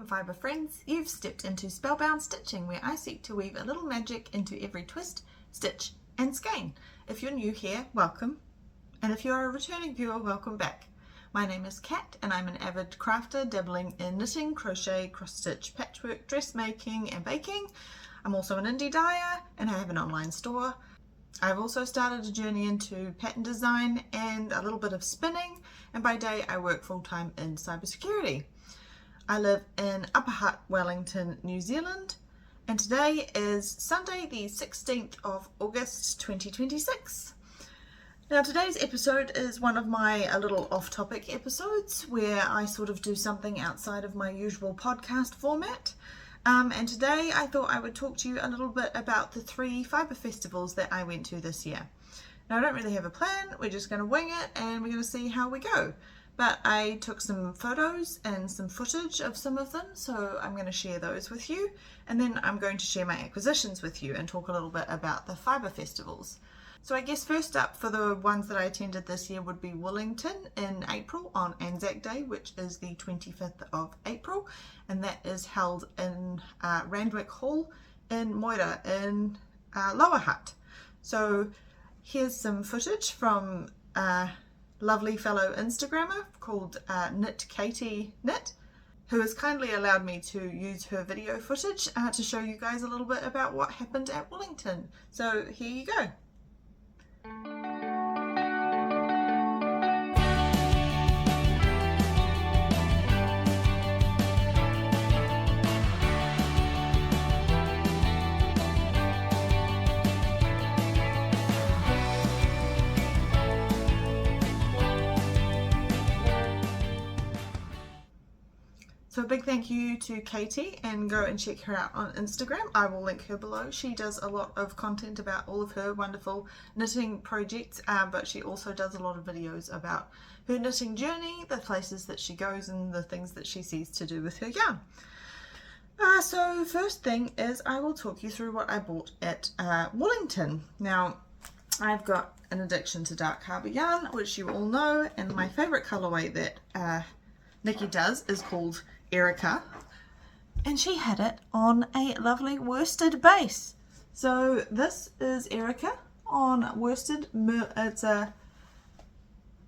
fibre friends, you've stepped into Spellbound Stitching, where I seek to weave a little magic into every twist, stitch and skein. If you're new here, welcome, and if you're a returning viewer, welcome back. My name is Kat and I'm an avid crafter dabbling in knitting, crochet, cross stitch, patchwork, dressmaking and baking. I'm also an indie dyer and I have an online store. I've also started a journey into pattern design and a little bit of spinning, and by day I work full-time in cybersecurity. I live in Upper Hutt, Wellington, New Zealand, and today is Sunday the 16th of August 2026. Now today's episode is one of my little off-topic episodes where I sort of do something outside of my usual podcast format. And today I thought I would talk to you a little bit about the 3 fibre festivals that I went to this year. Now I don't really have a plan, we're just going to wing it and we're going to see how we go. But I took some photos and some footage of some of them, so I'm going to share those with you. And then I'm going to share my acquisitions with you and talk a little bit about the fibre festivals. So I guess first up for the ones that I attended this year would be Woolington in April on Anzac Day, which is the 25th of April, and that is held in Randwick Hall in Moira in Lower Hutt. So here's some footage from a lovely fellow Instagrammer called Knit Katie Knit, who has kindly allowed me to use her video footage to show you guys a little bit about what happened at Woolington. So here you go. So a big thank you to Katie, and go and check her out on Instagram. I will link her below. She does a lot of content about all of her wonderful knitting projects, but she also does a lot of videos about her knitting journey, the places that she goes and the things that she sees to do with her yarn. So first thing is I will talk you through what I bought at Woolington. Now I've got an addiction to dark harbour yarn, which you all know, and my favourite colourway that Nikki does is called Erica, and she had it on a lovely worsted base. So this is Erica on worsted. It's a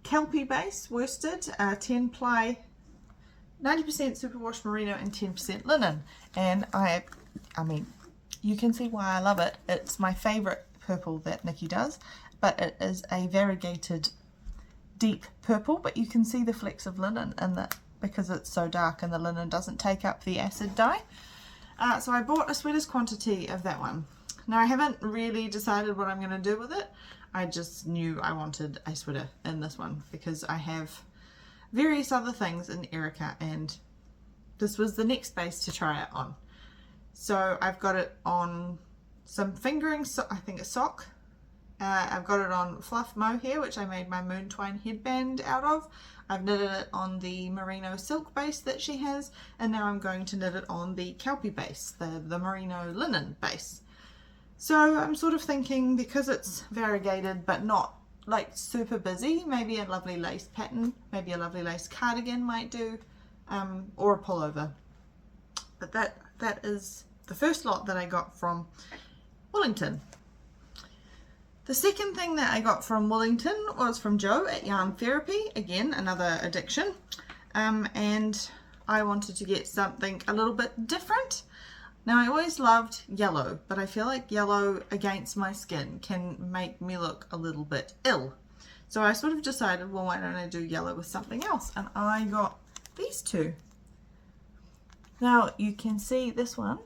kelpie base worsted, 10 ply, 90% superwash merino and 10% linen. And I mean, you can see why I love it. It's my favorite purple that Nikki does, but it is a variegated deep purple, but you can see the flecks of linen in that, because it's so dark and the linen doesn't take up the acid dye. So I bought a sweater's quantity of that one. Now I haven't really decided what I'm going to do with it. I just knew I wanted a sweater in this one because I have various other things in Erica and this was the next base to try it on. So I've got it on some fingering, I think a sock. I've got it on fluff mohair, which I made my moon twine headband out of. I've knitted it on the merino silk base that she has, and now I'm going to knit it on the kelpie base, the merino linen base. So I'm sort of thinking, because it's variegated but not like super busy, maybe a lovely lace pattern, maybe a lovely lace cardigan might do, or a pullover. But that is the first lot that I got from Woolington. The second thing that I got from Woolington was from Jo at Yarn Therapy, again another addiction, and I wanted to get something a little bit different. Now I always loved yellow, but I feel like yellow against my skin can make me look a little bit ill. So I sort of decided, well, why don't I do yellow with something else, and I got these two. Now you can see this one,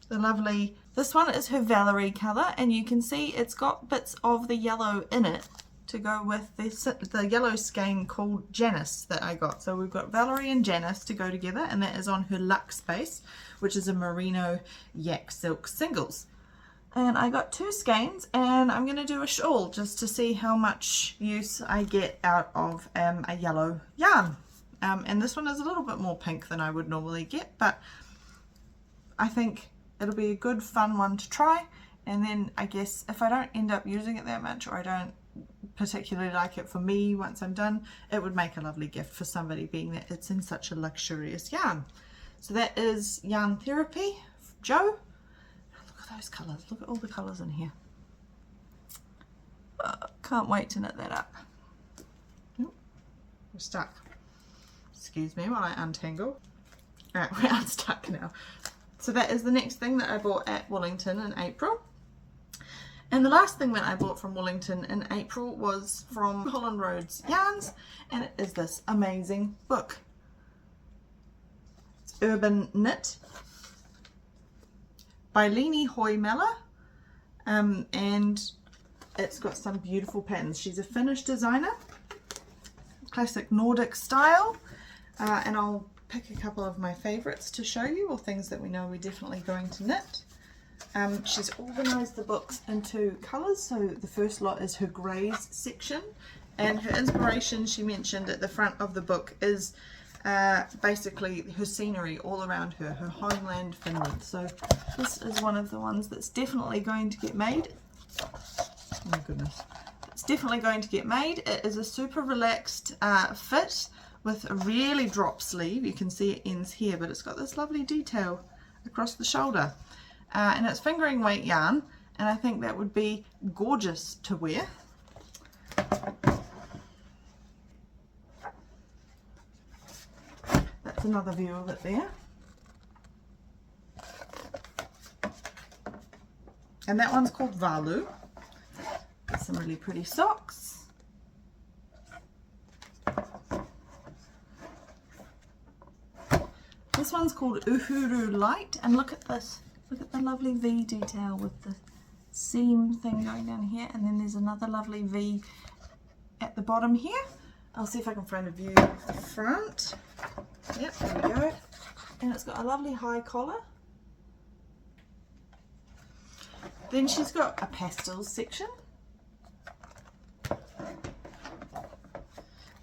the lovely, this one is her Ravelry colour, and you can see it's got bits of the yellow in it to go with the yellow skein called Janice that I got. So we've got Ravelry and Janice to go together, and that is on her Luxe base, which is a merino yak silk singles. And I got 2 skeins, and I'm going to do a shawl just to see how much use I get out of a yellow yarn. And this one is a little bit more pink than I would normally get, but I think it'll be a good fun one to try. And then I guess if I don't end up using it that much, or I don't particularly like it for me once I'm done, it would make a lovely gift for somebody, being that it's in such a luxurious yarn. So that is Yarn Therapy, Joe. Look at those colours, look at all the colours in here. Can't wait to knit that up. We're stuck. Excuse me while I untangle. Alright, we're unstuck now. So that is the next thing that I bought at Woolington in April. And the last thing that I bought from Woolington in April was from Holland Roads Yarns, and it is this amazing book. It's Urban Knit by Leni Hoymela, and it's got some beautiful patterns. She's a Finnish designer, classic Nordic style, and I'll pick a couple of my favourites to show you, or things that we know we're definitely going to knit. She's organised the books into colours, so the first lot is her greys section, and her inspiration, she mentioned at the front of the book, is basically her scenery all around her homeland Finland. So this is one of the ones that's definitely going to get made. Oh my goodness. It's definitely going to get made. It is a super relaxed fit with a really drop sleeve. You can see it ends here, but it's got this lovely detail across the shoulder. And it's fingering weight yarn, and I think that would be gorgeous to wear. That's another view of it there. And that one's called Valu. Some really pretty socks. This one's called Uhuru Light, and look at this. Look at the lovely V detail with the seam thing going down here, and then there's another lovely V at the bottom here. I'll see if I can find a view of the front. Yep, there we go. And it's got a lovely high collar. Then she's got a pastels section.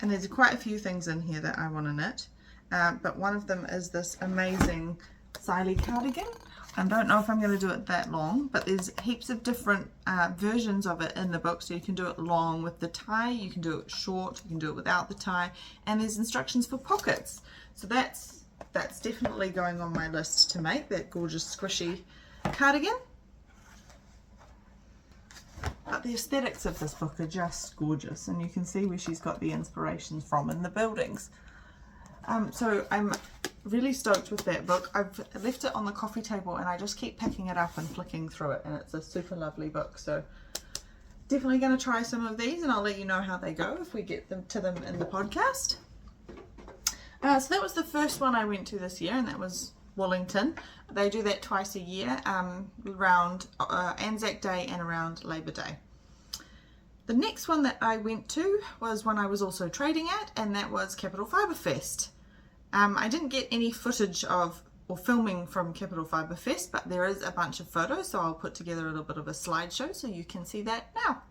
And there's quite a few things in here that I want to knit. But one of them is this amazing Siley cardigan. I don't know if I'm going to do it that long, but there's heaps of different versions of it in the book. So you can do it long with the tie, you can do it short, you can do it without the tie, and there's instructions for pockets. So that's definitely going on my list to make, that gorgeous squishy cardigan. But the aesthetics of this book are just gorgeous, and you can see where she's got the inspirations from in the buildings. So I'm really stoked with that book. I've left it on the coffee table and I just keep picking it up and flicking through it, and it's a super lovely book. So definitely going to try some of these, and I'll let you know how they go if we get them to them in the podcast. So that was the first one I went to this year, and that was Woolington. They do that twice a year, around Anzac Day and around Labour Day. The next one that I went to was one I was also trading at, and that was Capital Fibre Fest. I didn't get any footage of or filming from Capital Fibre Fest, but there is a bunch of photos, so I'll put together a little bit of a slideshow so you can see that now.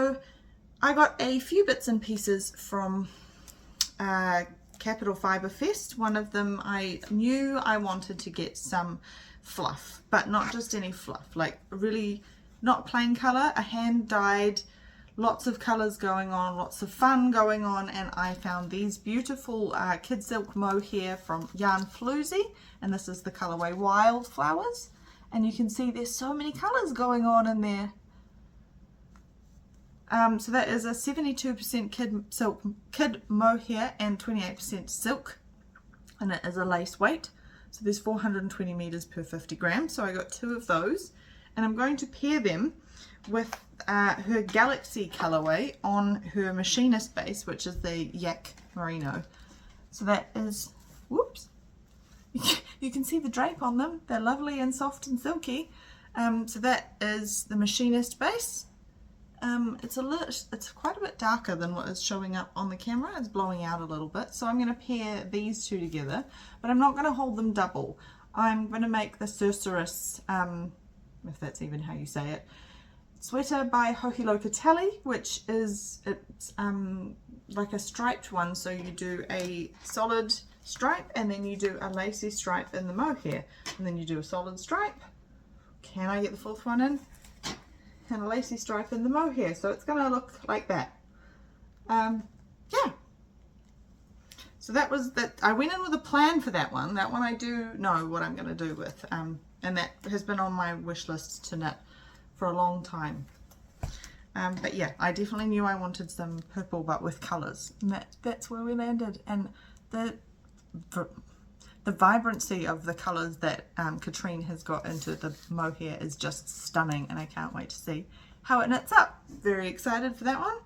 So I got a few bits and pieces from Capital Fibre Fest. One of them, I knew I wanted to get some fluff, but not just any fluff, like really not plain colour, a hand dyed, lots of colours going on, lots of fun going on, and I found these beautiful kid silk mohair from Yarn Floozy, and this is the colourway Wildflowers, and you can see there's so many colours going on in there. So that is a 72% kid mohair and 28% silk, and it is a lace weight. So there's 420 meters per 50 grams. So I got 2 of those, and I'm going to pair them with her Galaxy colorway on her machinist base, which is the Yak Merino. So that is, whoops, you can see the drape on them. They're lovely and soft and silky. So that is the machinist base. It's quite a bit darker than what is showing up on the camera. It's blowing out a little bit, so I'm going to pair these two together, but I'm not going to hold them double. I'm going to make the Cerceris, if that's even how you say it, sweater by Hohilocatelli, which is, it's like a striped one, so you do a solid stripe and then you do a lacy stripe in the mohair, and then you do a solid stripe. Can I get the fourth one in? And a lacy stripe in the mohair, so it's going to look like that. Yeah, so that was that. I went in with a plan for that one. That one I do know what I'm going to do with, and that has been on my wish list to knit for a long time. But yeah, I definitely knew I wanted some purple but with colours, and that's where we landed. And the vibrancy of the colours that Katrine has got into the mohair is just stunning, and I can't wait to see how it knits up. Very excited for that one.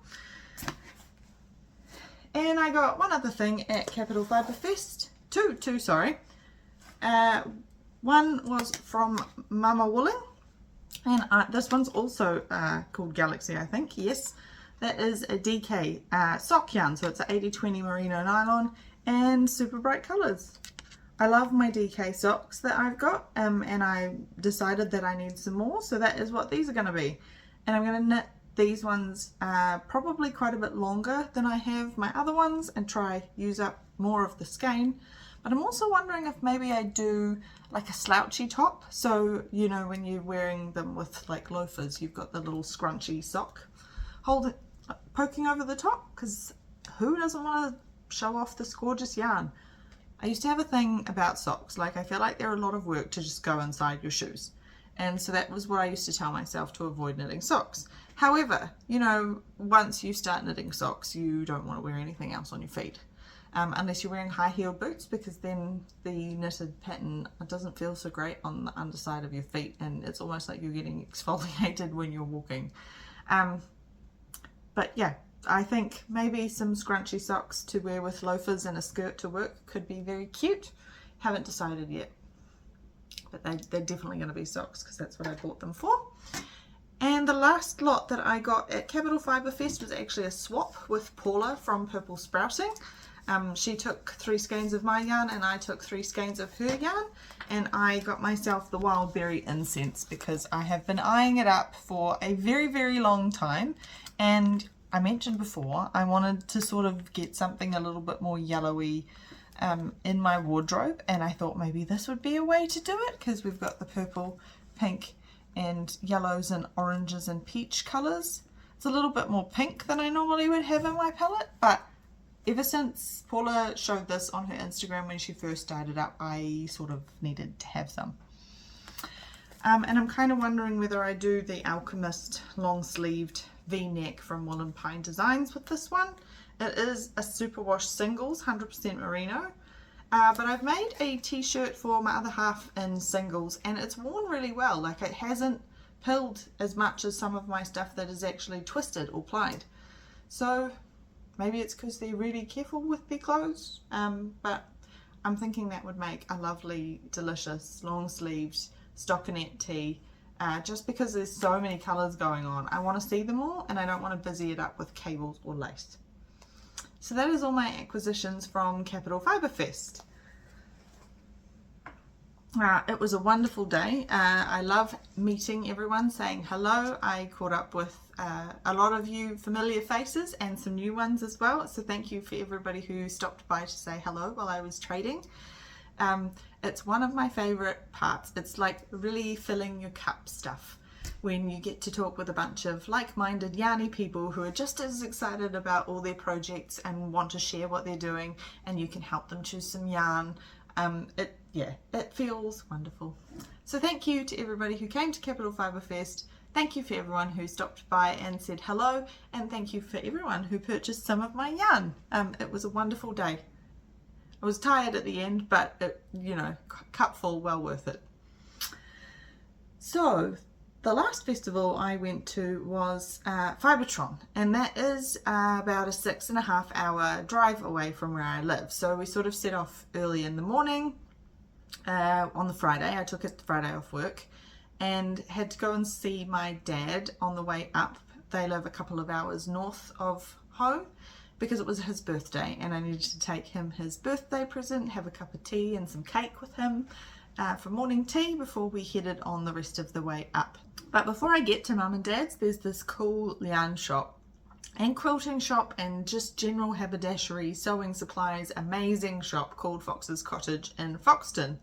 And I got one other thing at Capital Fibre Fest. Two, sorry. One was from Mama Wooling, and this one's also called Galaxy, I think. Yes, that is a DK sock yarn, so it's an 80/20 merino nylon and super bright colours. I love my DK socks that I've got, and I decided that I need some more, so that is what these are going to be. And I'm going to knit these ones probably quite a bit longer than I have my other ones and try use up more of the skein. But I'm also wondering if maybe I do like a slouchy top, so you know when you're wearing them with like loafers, you've got the little scrunchy sock poking over the top, because who doesn't want to show off this gorgeous yarn? I used to have a thing about socks, like I feel like they're a lot of work to just go inside your shoes, and so that was what I used to tell myself to avoid knitting socks. However, you know, once you start knitting socks, you don't want to wear anything else on your feet, unless you're wearing high-heeled boots, because then the knitted pattern doesn't feel so great on the underside of your feet, and it's almost like you're getting exfoliated when you're walking. But yeah, I think maybe some scrunchy socks to wear with loafers and a skirt to work could be very cute. Haven't decided yet, but they're definitely going to be socks because that's what I bought them for. And the last lot that I got at Capital Fibre Fest was actually a swap with Paula from Purple Sprouting. She took 3 skeins of my yarn and I took 3 skeins of her yarn, and I got myself the Wild Berry Incense because I have been eyeing it up for a very, very long time, and I mentioned before I wanted to sort of get something a little bit more yellowy in my wardrobe, and I thought maybe this would be a way to do it because we've got the purple, pink and yellows and oranges and peach colours. It's a little bit more pink than I normally would have in my palette, but ever since Paula showed this on her Instagram when she first started up, I sort of needed to have some. And I'm kind of wondering whether I do the Alchemist long-sleeved V-neck from Wool and Pine Designs with this one. It is a superwash singles, 100% merino, but I've made a t-shirt for my other half in singles, and it's worn really well. Like, it hasn't pilled as much as some of my stuff that is actually twisted or plied. So maybe it's because they're really careful with their clothes, but I'm thinking that would make a lovely, delicious long-sleeved stockinette tee. Just because there's so many colours going on, I want to see them all, and I don't want to busy it up with cables or lace. So that is all my acquisitions from Capital Fibre Fest. It was a wonderful day. I love meeting everyone, saying hello. I caught up with a lot of you familiar faces and some new ones as well. So thank you for everybody who stopped by to say hello while I was trading. It's one of my favorite parts. It's like really filling your cup stuff when you get to talk with a bunch of like-minded yarny people who are just as excited about all their projects and want to share what they're doing, and you can help them choose some yarn. It feels wonderful. So thank you to everybody who came to Capital Fibre Fest. Thank you for everyone who stopped by and said hello, and thank you for everyone who purchased some of my yarn. It was a wonderful day. I was tired at the end, but it, cup full, well worth it. So the last festival I went to was Fibretron, and that is about a 6.5 hour drive away from where I live. So we sort of set off early in the morning on the Friday. I took a Friday off work and had to go and see my dad on the way up. They live a couple of hours north of home because it was his birthday, and I needed to take him his birthday present, have a cup of tea and some cake with him for morning tea before we headed on the rest of the way up. But before I get to Mum and Dad's, there's this cool yarn shop and quilting shop and just general haberdashery, sewing supplies, amazing shop called Fox's Cottage in Foxton.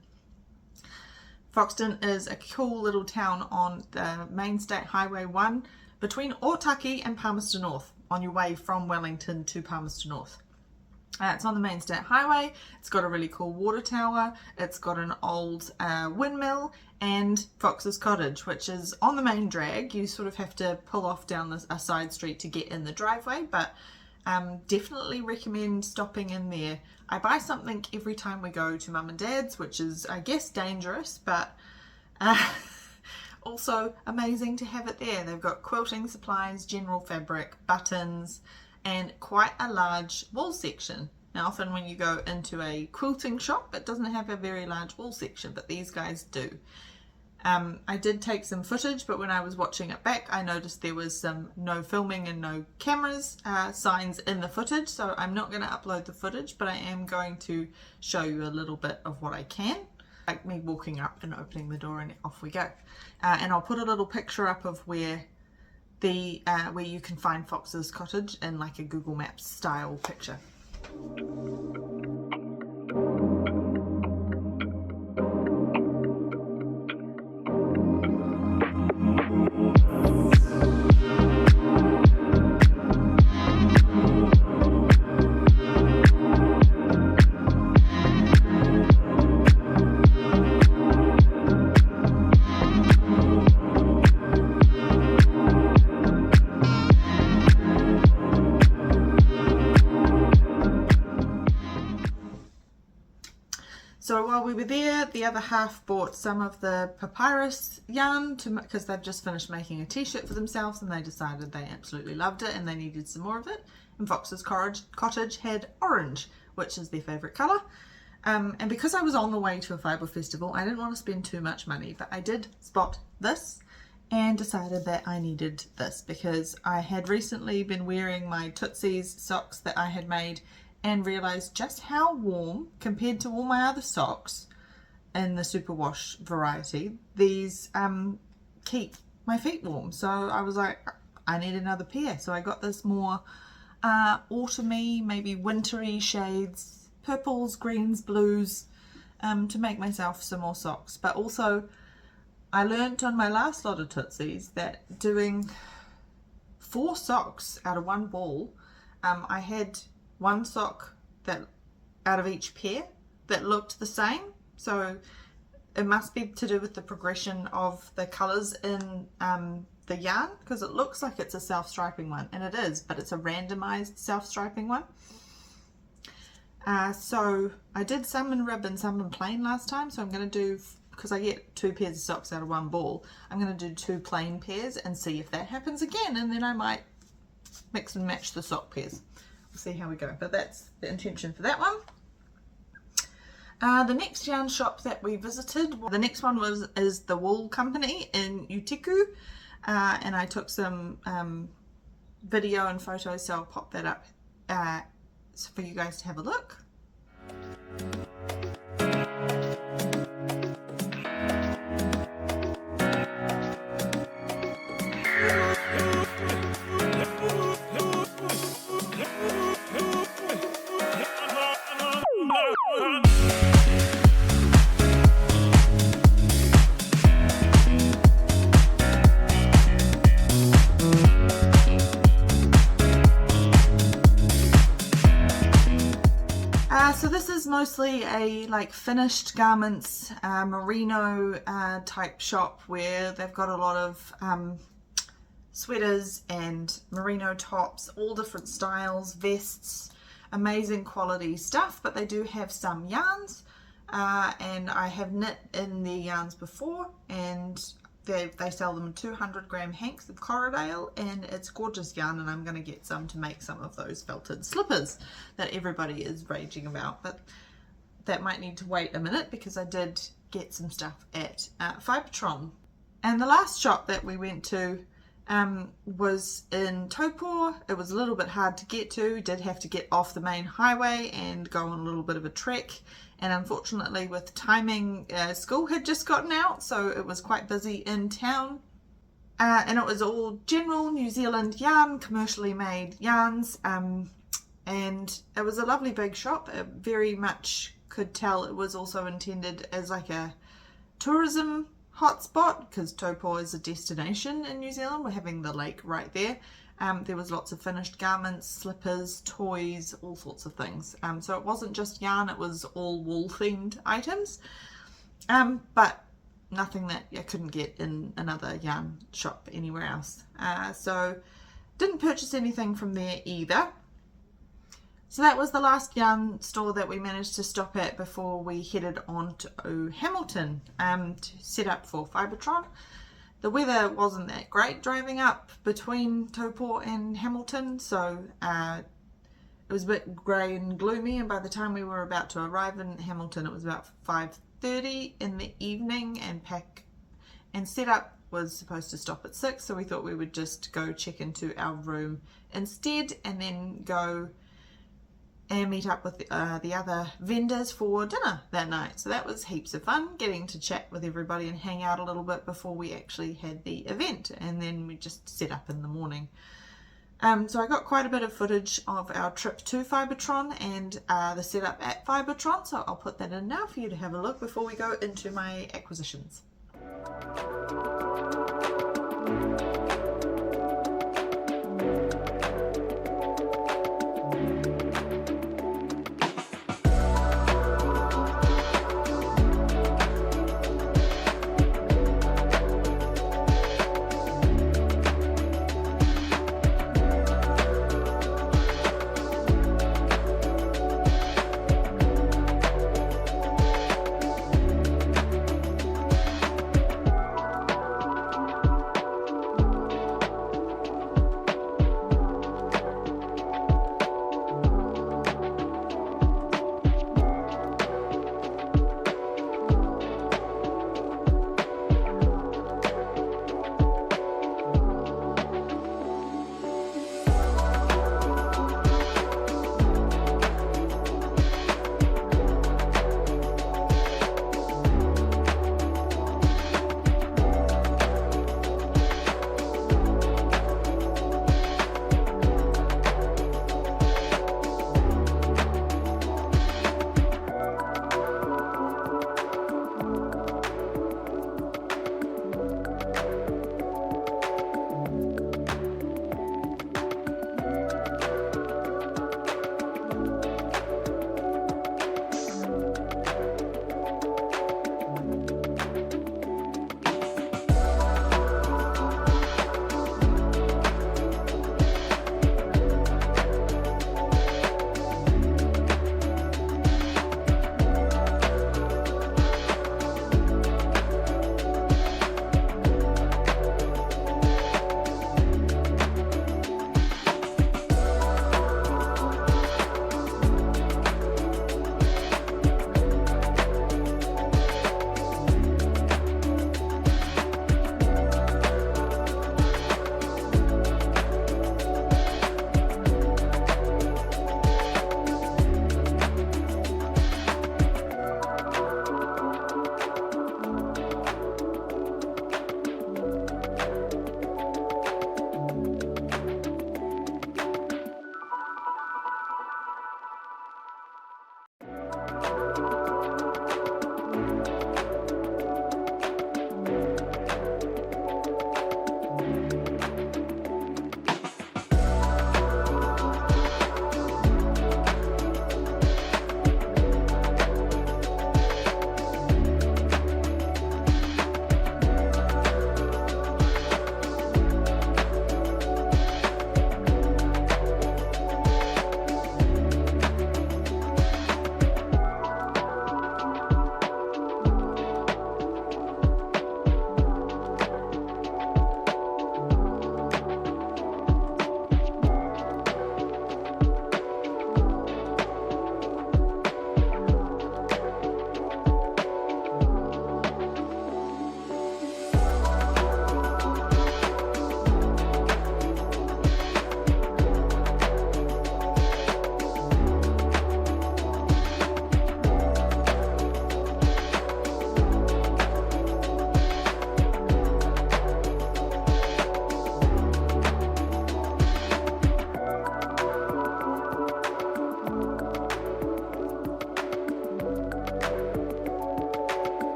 Foxton is a cool little town on the main state highway 1 between Utiku and Palmerston North, on your way from Woolington to Palmerston North. It's on the main state highway. It's got a really cool water tower. It's got an old windmill, and Fox's Cottage, which is on the main drag. You sort of have to pull off down a side street to get in the driveway, but definitely recommend stopping in there. I buy something every time we go to Mum and Dad's, which is, I guess, dangerous, but also amazing to have it there. They've got quilting supplies, general fabric, buttons, and quite a large wool section. Now often when you go into a quilting shop, it doesn't have a very large wool section, but these guys do. I did take some footage, but when I was watching it back, I noticed there was some no filming and no cameras signs in the footage, so I'm not going to upload the footage, but I am going to show you a little bit of what I can, like me walking up and opening the door and off we go. And I'll put a little picture up of where you can find Fox's Cottage in like a Google Maps style picture. So while we were there, the other half bought some of the papyrus yarn because they've just finished making a t-shirt for themselves, and they decided they absolutely loved it and they needed some more of it. And Fox's Cottage had orange, which is their favourite colour. And because I was on the way to a fibre festival, I didn't want to spend too much money, but I did spot this and decided that I needed this because I had recently been wearing my Tootsies socks that I had made and realised just how warm, compared to all my other socks in the superwash variety, these keep my feet warm. So I was like, I need another pair. So I got this more autumny, maybe wintry shades, purples, greens, blues, to make myself some more socks. But also I learnt on my last lot of Tootsies that doing 4 socks out of one ball, I had one sock that out of each pair that looked the same. So it must be to do with the progression of the colours in the yarn, because it looks like it's a self-striping one, and it is, but it's a randomized self-striping one. So I did some in rib and some in plain last time, so I'm going to do, because I get 2 pairs of socks out of one ball, I'm going to do 2 plain pairs and see if that happens again, and then I might mix and match the sock pairs. We'll see how we go, but that's the intention for that one. The next yarn shop that we visited, the next one is the Wool Company in Utiku, and I took some video and photos, so I'll pop that up for you guys to have a look. mostly a like finished garments, merino type shop where they've got a lot of sweaters and merino tops, all different styles, vests, amazing quality stuff, but they do have some yarns, and I have knit in their yarns before, and they sell them 200-gram hanks of Corriedale, and it's gorgeous yarn, and I'm going to get some to make some of those felted slippers that everybody is raging about, but that might need to wait a minute because I did get some stuff at Fibretron. And the last shop that we went to was in Taupo. It was a little bit hard to get to, did have to get off the main highway and go on a little bit of a trek, and unfortunately with timing, school had just gotten out, so it was quite busy in town, and it was all general New Zealand yarn, commercially made yarns, and it was a lovely big shop. It very much could tell it was also intended as like a tourism hotspot, because Taupo is a destination in New Zealand. We're having the lake right there. There was lots of finished garments, slippers, toys, all sorts of things. So it wasn't just yarn, it was all wool themed items, but nothing that you couldn't get in another yarn shop anywhere else. So didn't purchase anything from there either. So that was the last yarn store that we managed to stop at before we headed on to Hamilton to set up for Fibretron. The weather wasn't that great driving up between Taupo and Hamilton, so it was a bit grey and gloomy, and by the time we were about to arrive in Hamilton it was about 5:30 in the evening, and pack and set up was supposed to stop at 6, so we thought we would just go check into our room instead and then go and meet up with the other vendors for dinner that night. So that was heaps of fun, getting to chat with everybody and hang out a little bit before we actually had the event, and then we just set up in the morning. So I got quite a bit of footage of our trip to Fibretron and the setup at Fibretron, so I'll put that in now for you to have a look before we go into my acquisitions.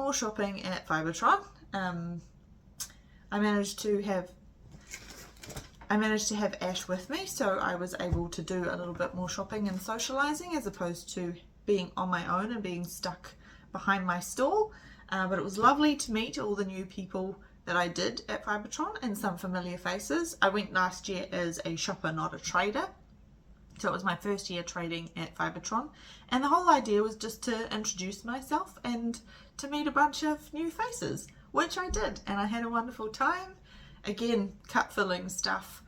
more shopping at Fibretron. I managed to have Ash with me, so I was able to do a little bit more shopping and socialising as opposed to being on my own and being stuck behind my stall. But it was lovely to meet all the new people that I did at Fibretron and some familiar faces. I went last year as a shopper, not a trader. So it was my first year trading at Fibretron, and the whole idea was just to introduce myself and to meet a bunch of new faces, which I did, and I had a wonderful time. Again, cup filling stuff.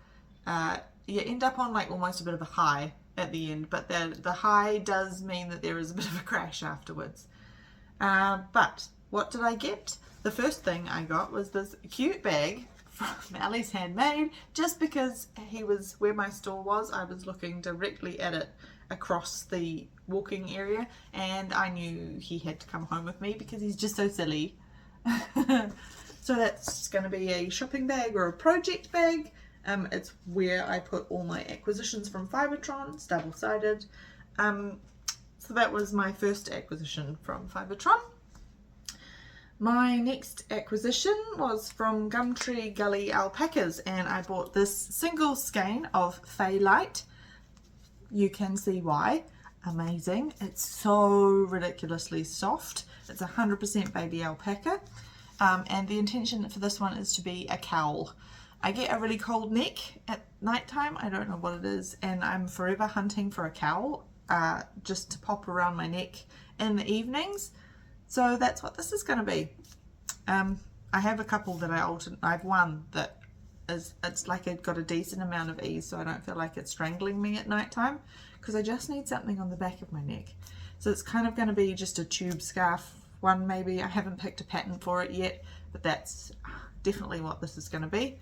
You end up on like almost a bit of a high at the end, but the high does mean that there is a bit of a crash afterwards. But what did I get? The first thing I got was this cute bag from Ali's Handmade. Just because he was where my store was, I was looking directly at it across the walking area, and I knew he had to come home with me because he's just so silly. So that's going to be a shopping bag or a project bag. It's where I put all my acquisitions from Fibretron. It's double-sided. So that was my first acquisition from Fibretron. My next acquisition was from Gumtree Gully Alpacas, and I bought this single skein of Fay Light. You can see why. Amazing. It's so ridiculously soft. It's 100% baby alpaca, and the intention for this one is to be a cowl. I get a really cold neck at night time. I don't know what it is, and I'm forever hunting for a cowl just to pop around my neck in the evenings. So that's what this is going to be. I have a couple that I have one that it's like it got a decent amount of ease, so I don't feel like it's strangling me at night time, because I just need something on the back of my neck. So it's kind of going to be just a tube scarf one maybe. I haven't picked a pattern for it yet, but that's definitely what this is going to be.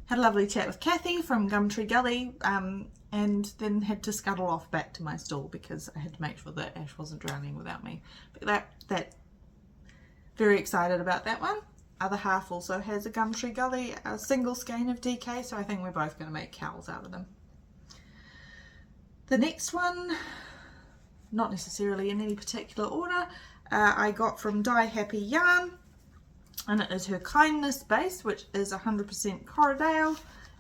Had a lovely chat with Kathy from Gumtree Gully, and then had to scuttle off back to my stall because I had to make sure that Ash wasn't drowning without me. But that very excited about that one. Other half also has a Gumtree Gully, a single skein of DK, so I think we're both going to make cowls out of them. The next one, not necessarily in any particular order, I got from Die Happy Yarn, and it is her Kindness base, which is 100% Corriedale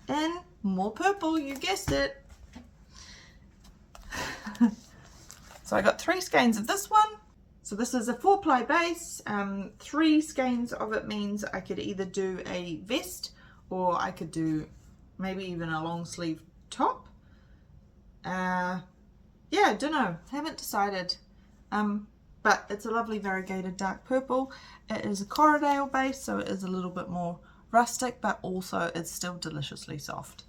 and more purple, you guessed it. So I got 3 skeins of this one. So this is a 4-ply base. 3 skeins of it means I could either do a vest, or I could do maybe even a long sleeve top. Yeah, don't know, haven't decided. But it's a lovely variegated dark purple. It is a Corriedale base, so it is a little bit more rustic, but also it's still deliciously soft.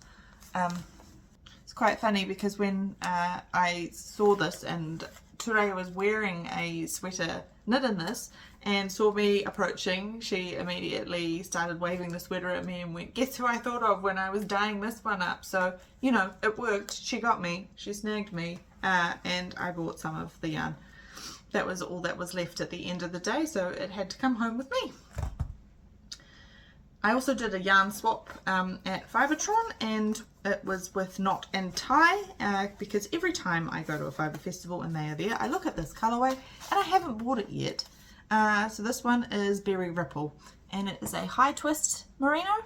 It's quite funny because when I saw this, and Ture was wearing a sweater knit in this and saw me approaching, she immediately started waving the sweater at me and went, "Guess who I thought of when I was dyeing this one up?" So, you know, it worked. She got me, she snagged me, and I bought some of the yarn. That was all that was left at the end of the day, so it had to come home with me. I also did a yarn swap at Fibretron, and it was with Knot and Tie, because every time I go to a Fibre festival and they are there, I look at this colourway, and I haven't bought it yet. So this one is Berry Ripple, and it is a high twist merino,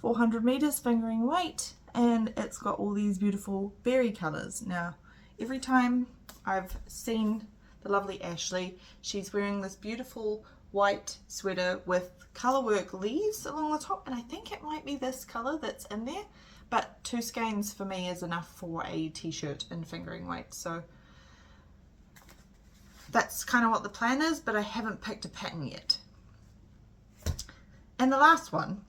400 meters fingering weight, and it's got all these beautiful berry colours. Now, every time I've seen the lovely Ashley, she's wearing this beautiful white sweater with colourwork leaves along the top, and I think it might be this colour that's in there, but 2 skeins for me is enough for a t-shirt in fingering weight, so that's kind of what the plan is, but I haven't picked a pattern yet. And the last one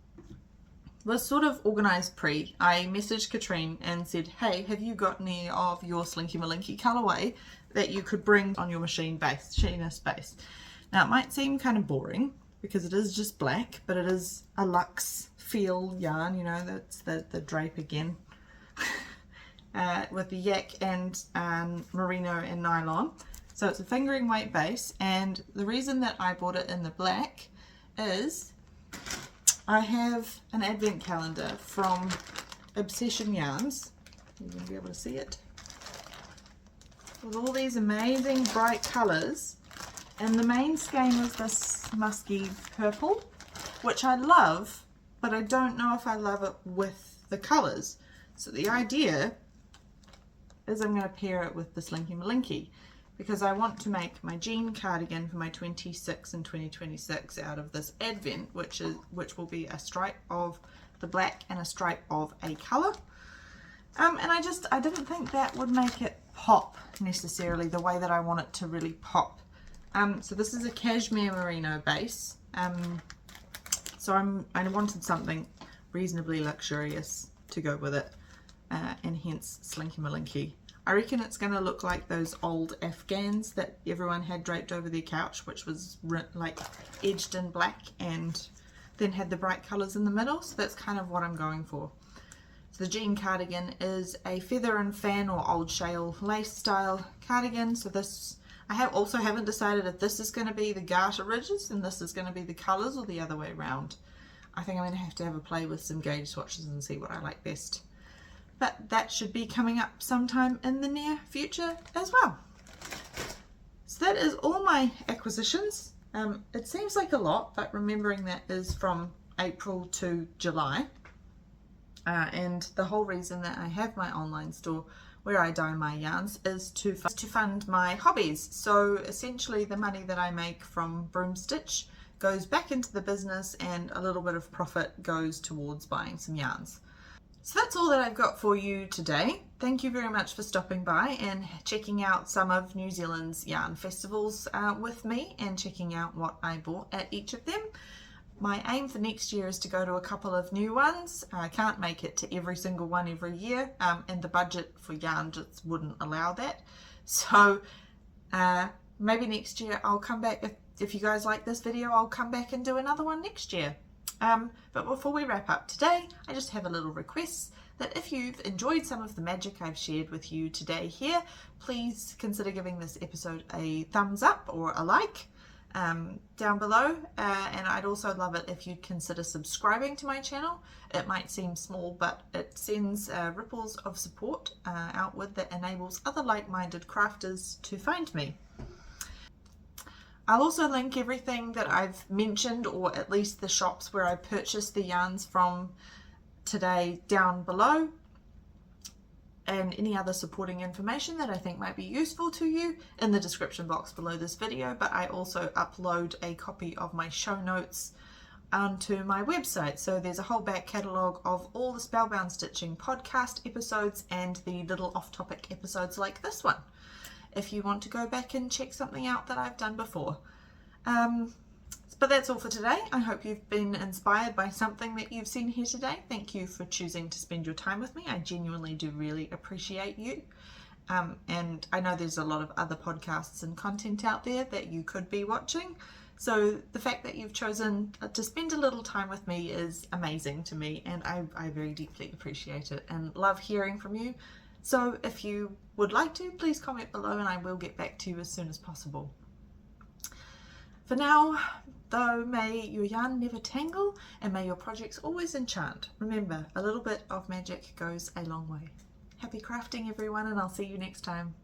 was sort of organised pre. I messaged Katrine and said, "Hey, have you got any of your Slinky Malinky colourway that you could bring on your machine base, sheeness base?" Now, it might seem kind of boring because it is just black, but it is a luxe feel yarn, you know, that's the drape again, with the yak and merino and nylon. So it's a fingering weight base, and the reason that I bought it in the black is I have an advent calendar from Obsession Yarns. You're going to be able to see it. With all these amazing bright colours. And the main skein was this musky purple, which I love, but I don't know if I love it with the colours. So the idea is I'm going to pair it with the Slinky Malinky, because I want to make my jean cardigan for my 26 and 2026 out of this Advent, which will be a stripe of the black and a stripe of a colour. And I didn't think that would make it pop necessarily the way that I want it to really pop. So this is a cashmere merino base. So I wanted something reasonably luxurious to go with it, and hence Slinky Malinky. I reckon it's going to look like those old Afghans that everyone had draped over their couch, which was like edged in black and then had the bright colours in the middle. So that's kind of what I'm going for. So the jean cardigan is a feather and fan or old shale lace style cardigan. So this, I haven't decided if this is going to be the garter ridges and this is going to be the colours, or the other way around. I think I'm going to have a play with some gauge swatches and see what I like best. But that should be coming up sometime in the near future as well. So that is all my acquisitions. It seems like a lot, but remembering that is from April to July. And the whole reason that I have my online store where I dye my yarns is to fund my hobbies. So essentially the money that I make from Broomstitch goes back into the business, and a little bit of profit goes towards buying some yarns. So that's all that I've got for you today. Thank you very much for stopping by and checking out some of New Zealand's yarn festivals with me, and checking out what I bought at each of them. My aim for next year is to go to a couple of new ones. I can't make it to every single one every year, and the budget for yarn just wouldn't allow that. So maybe next year I'll come back. If you guys like this video, I'll come back and do another one next year. But before we wrap up today, I just have a little request that if you've enjoyed some of the magic I've shared with you today here, please consider giving this episode a thumbs up or a like down below. And I'd also love it if you'd consider subscribing to my channel. It might seem small, but it sends ripples of support outward that enables other like-minded crafters to find me. I'll also link everything that I've mentioned, or at least the shops where I purchased the yarns from today, down below, and any other supporting information that I think might be useful to you in the description box below this video. But I also upload a copy of my show notes onto my website. So there's a whole back catalogue of all the Spellbound Stitching podcast episodes and the little off-topic episodes like this one, if you want to go back and check something out that I've done before. But that's all for today. I hope you've been inspired by something that you've seen here today. Thank you for choosing to spend your time with me. I genuinely do really appreciate you. And I know there's a lot of other podcasts and content out there that you could be watching. So the fact that you've chosen to spend a little time with me is amazing to me, and I very deeply appreciate it and love hearing from you. So if you would like to, please comment below and I will get back to you as soon as possible. For now, though, may your yarn never tangle and may your projects always enchant. Remember, a little bit of magic goes a long way. Happy crafting, everyone, and I'll see you next time.